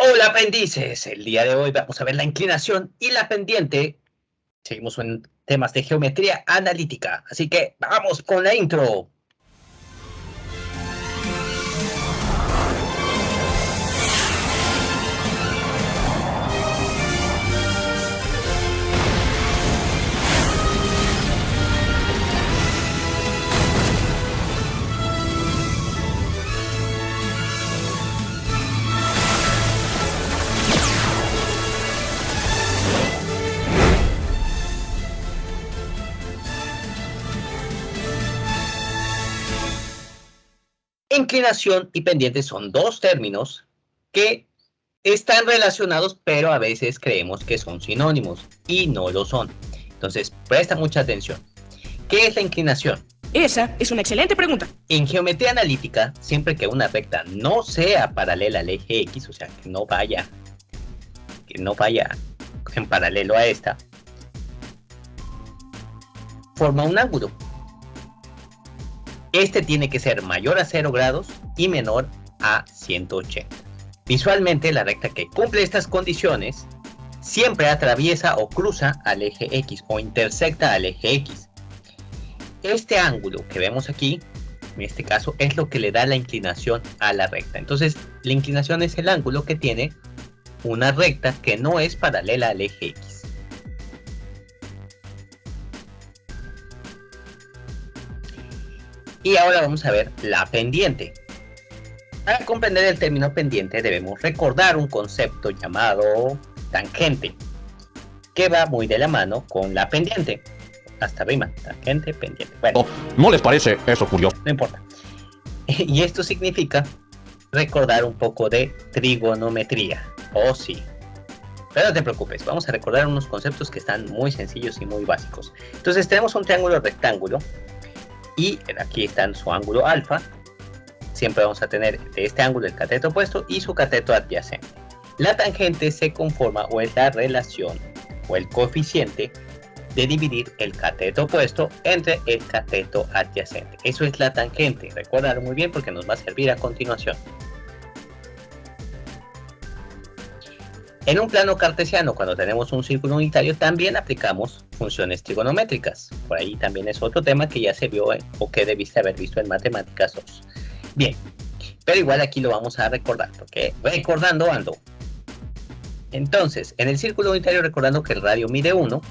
Hola aprendices, el día de hoy vamos a ver la inclinación y la pendiente. Seguimos en temas de geometría analítica, así que vamos con la intro. Inclinación y pendiente son dos términos que están relacionados, pero a veces creemos que son sinónimos y no lo son. Entonces, presta mucha atención. ¿Qué es la inclinación? Esa es una excelente pregunta. En geometría analítica, siempre que una recta no sea paralela al eje X, o sea, que no vaya en paralelo a esta, forma un ángulo. Este tiene que ser mayor a 0 grados y menor a 180. Visualmente, la recta que cumple estas condiciones siempre atraviesa o cruza al eje X o intersecta al eje X. Este ángulo que vemos aquí, en este caso, es lo que le da la inclinación a la recta. Entonces, la inclinación es el ángulo que tiene una recta que no es paralela al eje X. Y ahora vamos a ver la pendiente. Para comprender el término pendiente debemos recordar un concepto llamado tangente, que va muy de la mano con la pendiente. Hasta rima, tangente, pendiente. Bueno, ¿No les parece eso curioso? no importa. Y esto significa recordar un poco de trigonometría. Oh, sí. Pero no te preocupes, vamos a recordar unos conceptos que están muy sencillos y muy básicos. Entonces tenemos un triángulo rectángulo y aquí está su ángulo alfa. Siempre vamos a tener de este ángulo el cateto opuesto y su cateto adyacente. La tangente se conforma o es la relación o el coeficiente de dividir el cateto opuesto entre el cateto adyacente. Eso es la tangente. Recuérdalo muy bien porque nos va a servir a continuación. En un plano cartesiano, cuando tenemos un círculo unitario, también aplicamos funciones trigonométricas. Por ahí también es otro tema que ya se vio o que debiste haber visto en Matemáticas 2. Bien, pero igual aquí lo vamos a recordar, porque recordando ando. Entonces, en el círculo unitario, recordando que el radio mide 1,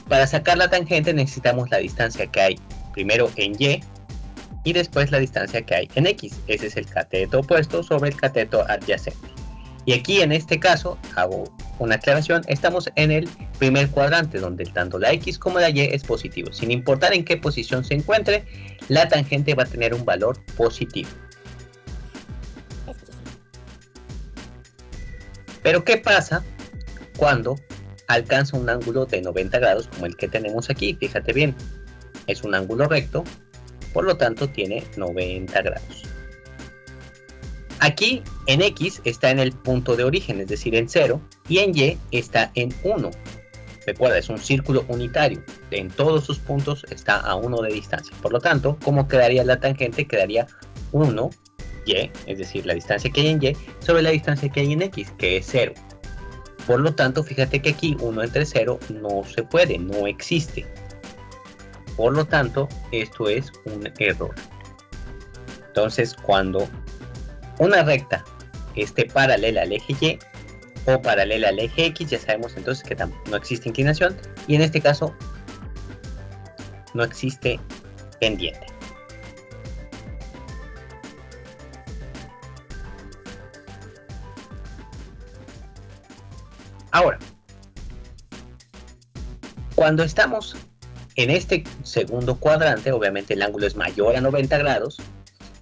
para sacar la tangente necesitamos la distancia que hay primero en Y y después la distancia que hay en X. Ese es el cateto opuesto sobre el cateto adyacente. Y aquí en este caso, hago una aclaración, estamos en el primer cuadrante donde tanto la X como la Y es positivo. Sin importar en qué posición se encuentre, la tangente va a tener un valor positivo. Pero ¿qué pasa cuando alcanza un ángulo de 90 grados como el que tenemos aquí? Fíjate bien, es un ángulo recto, por lo tanto tiene 90 grados. Aquí en X está en el punto de origen, es decir, en 0, y en Y está en 1. Recuerda, es un círculo unitario. En todos sus puntos está a 1 de distancia. Por lo tanto, ¿cómo quedaría la tangente? Quedaría 1, Y, es decir, la distancia que hay en Y, sobre la distancia que hay en X, que es 0. Por lo tanto, fíjate que aquí 1 entre 0 no se puede, no existe. Por lo tanto, esto es un error. Entonces, cuando una recta esté paralela al eje Y o paralela al eje X, ya sabemos entonces que no existe inclinación y en este caso no existe pendiente. Ahora, cuando estamos en este segundo cuadrante, obviamente el ángulo es mayor a 90 grados,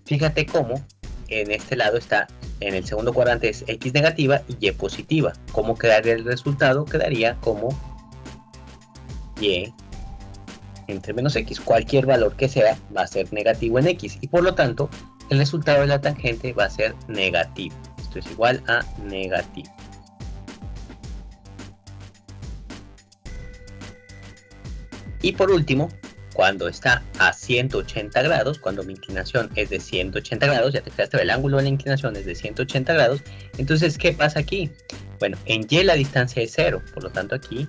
fíjate cómo en este lado está, en el segundo cuadrante es X negativa y Y positiva. ¿Cómo quedaría el resultado? Quedaría como Y entre menos X. Cualquier valor que sea va a ser negativo en X y por lo tanto el resultado de la tangente va a ser negativo. Esto es igual a negativo. Y por último, cuando está a 180 grados, cuando mi inclinación es de 180 grados, ya te fijaste, el ángulo de la inclinación es de 180 grados, entonces, ¿qué pasa aquí? Bueno, en Y la distancia es 0, por lo tanto aquí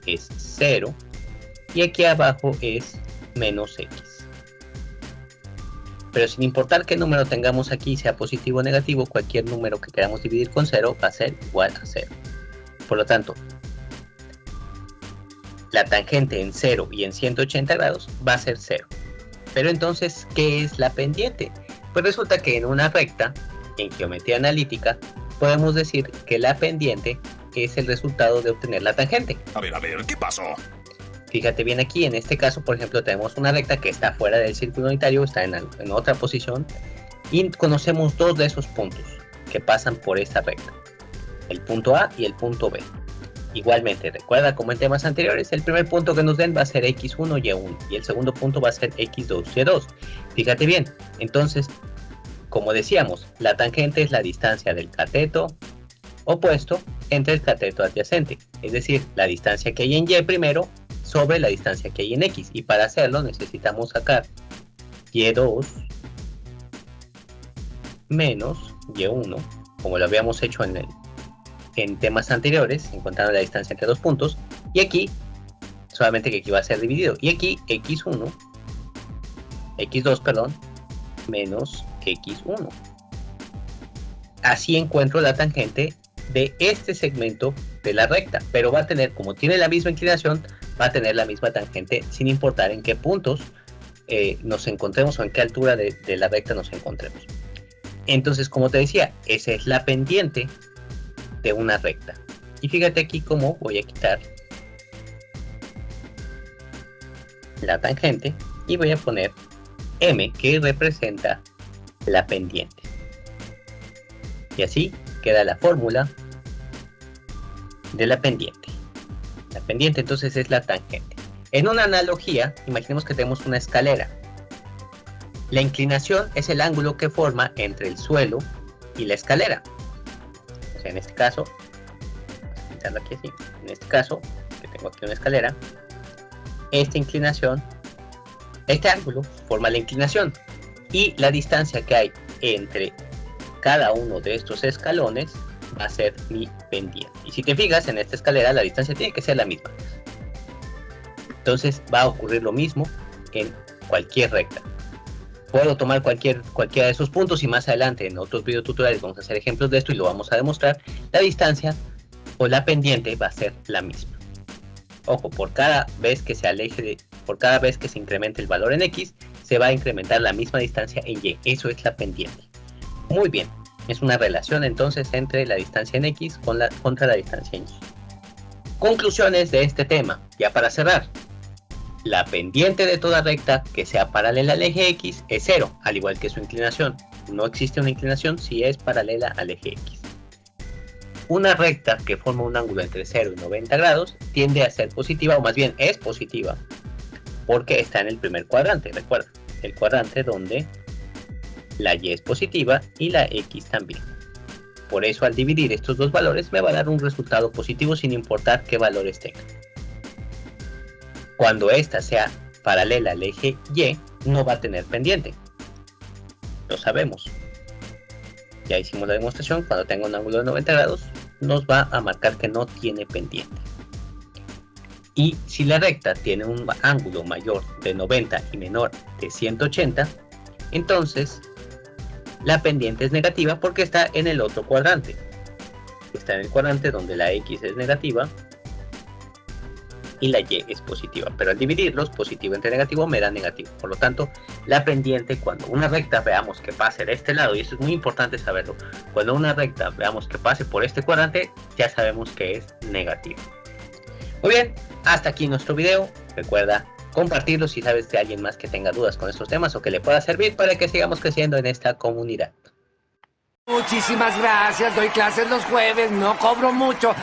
es 0, y aquí abajo es menos X. Pero sin importar qué número tengamos aquí, sea positivo o negativo, cualquier número que queramos dividir con 0 va a ser igual a 0. Por lo tanto, la tangente en 0 y en 180 grados va a ser 0. Pero entonces, ¿qué es la pendiente? Pues resulta que en una recta, en geometría analítica, podemos decir que la pendiente es el resultado de obtener la tangente. A ver, ¿qué pasó? Fíjate bien aquí, en este caso, por ejemplo, tenemos una recta que está fuera del círculo unitario, está en otra posición, y conocemos dos de esos puntos que pasan por esta recta, el punto A y el punto B. Igualmente, recuerda como en temas anteriores, el primer punto que nos den va a ser x1, y1, y el segundo punto va a ser x2, y2. Fíjate bien, entonces, como decíamos, la tangente es la distancia del cateto opuesto entre el cateto adyacente, es decir, la distancia que hay en y primero sobre la distancia que hay en x, y para hacerlo necesitamos sacar y2 menos y1, como lo habíamos hecho en temas anteriores, encontrando la distancia entre dos puntos, y aquí, solamente que aquí va a ser dividido, y aquí x2, menos x1. Así encuentro la tangente de este segmento de la recta, pero va a tener, como tiene la misma inclinación, va a tener la misma tangente sin importar en qué puntos nos encontremos o en qué altura de la recta nos encontremos. Entonces, como te decía, esa es la pendiente de una recta. Y fíjate aquí cómo voy a quitar la tangente y voy a poner M, que representa la pendiente. Y así queda la fórmula de la pendiente. La pendiente entonces es la tangente. En una analogía, imaginemos que tenemos una escalera. La inclinación es el ángulo que forma entre el suelo y la escalera. O sea, en este caso, vamos a pintarlo aquí así. En este caso, que tengo aquí una escalera, esta inclinación, este ángulo forma la inclinación. Y la distancia que hay entre cada uno de estos escalones va a ser mi pendiente. Y si te fijas, en esta escalera la distancia tiene que ser la misma. Entonces va a ocurrir lo mismo en cualquier recta. Puedo tomar cualquiera de esos puntos y más adelante en otros videotutoriales vamos a hacer ejemplos de esto y lo vamos a demostrar. La distancia o la pendiente va a ser la misma. Ojo, por cada vez que se incremente el valor en X, se va a incrementar la misma distancia en Y. Eso es la pendiente. Muy bien, es una relación entonces entre la distancia en X contra la distancia en Y. Conclusiones de este tema, ya para cerrar. La pendiente de toda recta que sea paralela al eje X es 0, al igual que su inclinación. No existe una inclinación si es paralela al eje X. Una recta que forma un ángulo entre 0 y 90 grados tiende a ser positiva, o más bien es positiva, porque está en el primer cuadrante, recuerda, el cuadrante donde la Y es positiva y la X también. Por eso al dividir estos dos valores me va a dar un resultado positivo sin importar qué valores tenga. Cuando esta sea paralela al eje Y, no va a tener pendiente. Lo sabemos. Ya hicimos la demostración, cuando tenga un ángulo de 90 grados, nos va a marcar que no tiene pendiente. Y si la recta tiene un ángulo mayor de 90 y menor de 180, entonces la pendiente es negativa porque está en el otro cuadrante. Está en el cuadrante donde la X es negativa y la Y es positiva, pero al dividirlos, positivo entre negativo me da negativo. Por lo tanto, la pendiente, cuando una recta veamos que pase de este lado, y esto es muy importante saberlo, cuando una recta veamos que pase por este cuadrante, ya sabemos que es negativo. Muy bien, hasta aquí nuestro video. Recuerda compartirlo si sabes de alguien más que tenga dudas con estos temas o que le pueda servir para que sigamos creciendo en esta comunidad. Muchísimas gracias, doy clases los jueves, no cobro mucho.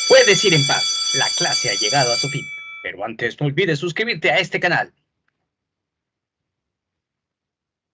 Puedes ir en paz, la clase ha llegado a su fin. Pero antes no olvides suscribirte a este canal